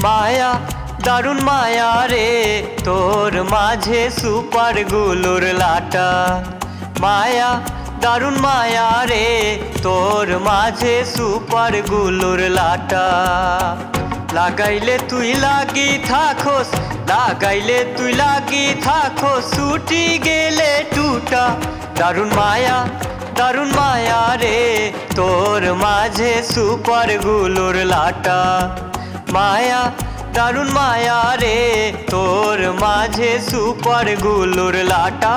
মায়া দারুণ মায়া রে তোর মাঝে সুপার গুলোর লাটা। মায়া দারুণ মায়া রে তোর মাঝে সুপার গুলোর লাটা। লাগাইলে তুই লাগি থাকোস, লাগাইলে তুই লাগি থাকোস, ছুটি গেলে টুটা। দারুণ মায়া রে তোর মাঝে সুপার গুলোর লাটা। মায়া দারুণ মায়া রে তোর মাঝে সুপার গুলোর লাটা।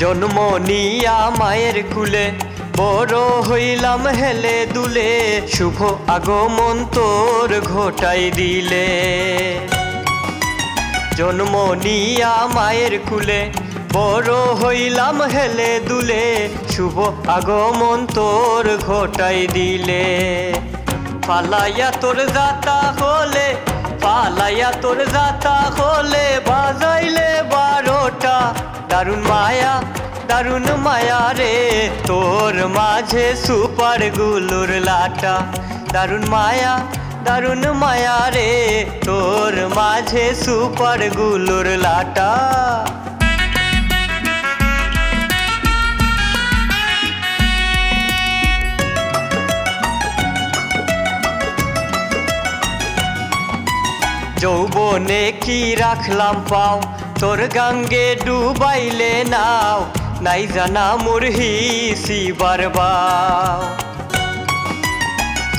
জন্ম নিয়া মায়ের কুলে বড় হইলাম হেলে দুলে, শুভ আগমন তোর ঘটাই দিলে। জন্ম নিয়া মায়ের কুলে বড় হইলাম হেলে দুলে, শুভ আগমন তোর ঘটাই দিলে। পালাইয়া তোর যাতা হলে, পালাইয়া তোর যাতা হলে, বাজাইলে 12টা। দারুণ মায়া রে তোর মাঝে সুপার গুলোর লাটা। দারুণ মায়া রে তোর মাঝে সুপার গুলোর লাটা। যৌবনে কি রাখলাম পাও, তোর গাঙ্গে ডুবাইলে নাও, নাই জানা মোর হিসিবার বাও।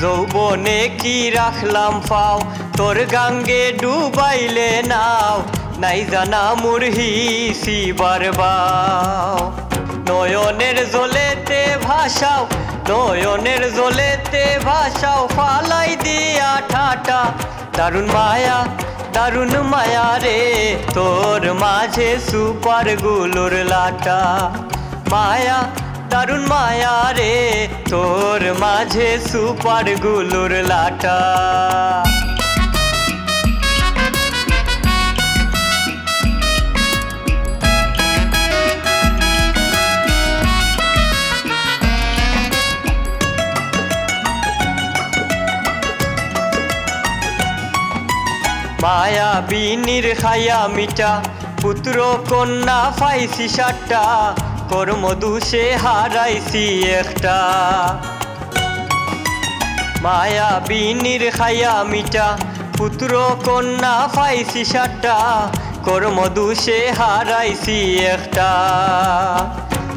যৌবনে কি রাখলাম পাও, তোর গাঙ্গে ডুবাইলে নাও, নাই জানা মোর হিসিবার বাও। নয়নের জলেতে ভাসাও, নয়নের জলেতে ভাসাও, ফালাই দিয়া ঠাটা। দারুণ মায়া রে তোর মাঝে সুপার গুলোর লাটা। মায়া দারুণ মায়া রে তোর মাঝে সুপার গুলোর লাটা। মায়া বিনির খায়া মিটা, পুত্র কন্যা পাইছি 7টা, কর্ম দুষে হারাইছি একটা। মায়া বিনির খায়া মিটা, পুত্র কন্যা পাইছি 7টা, কর্ম দুষে হারাইছি একটা।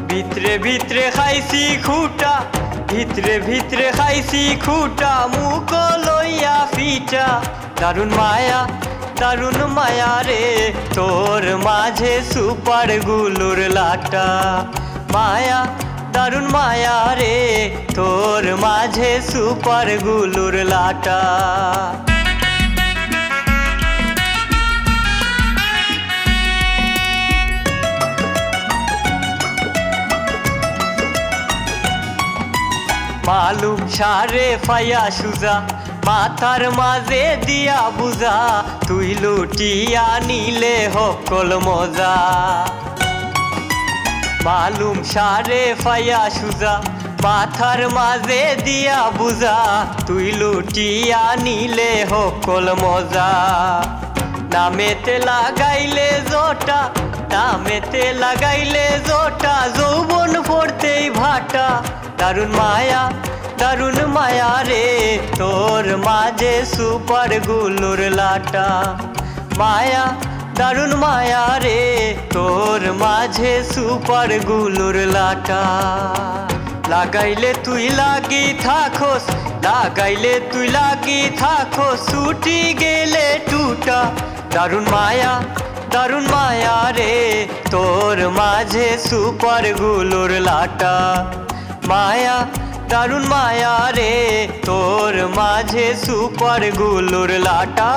ভিতরে ভিতরে খাইছি খুঁটা, ভিতরে ভিতরে খাইছি খুঁটা, মুখ লইয়া ফিটা। দারুণ মায়া রে তোর মাঝে সুপার গুলোর লাটা। মায়া দারুণ মায়া রে তোর মাঝে সুপার গুলোর লাটা। মালুম সারে ফায়া সুজা, মাথার মাঝে দিয়া বুঝা, তুই লুটিয়া নিলে হকল মজা। মালুম সারে ফায়া সুজা, মাথার মাঝে দিয়া বুঝা, তুই লুটিয়া নিলে হকল মজা। নামেতে লাগাইলে জোটা, নামেতে লাগাইলে জোটা, যৌবন পড়তেই ভাটা। দারুণ মায়া রে তোর মাঝে সুপার গুলোর লাটা। মায়া দারুণ মায়া রে তোর মাঝে সুপার গুলোর লাটা। লাগাইলে তুই লাগি থাকোস, লাগাইলে তুই লাগি থাকোস, ছুটি গেলে টুটা। দারুণ মায়া রে তোর মাঝে সুপার গুলোর লাটা। মায়া দারুণ মায়া রে তোর মাঝে সুপার গুলোর লাটা।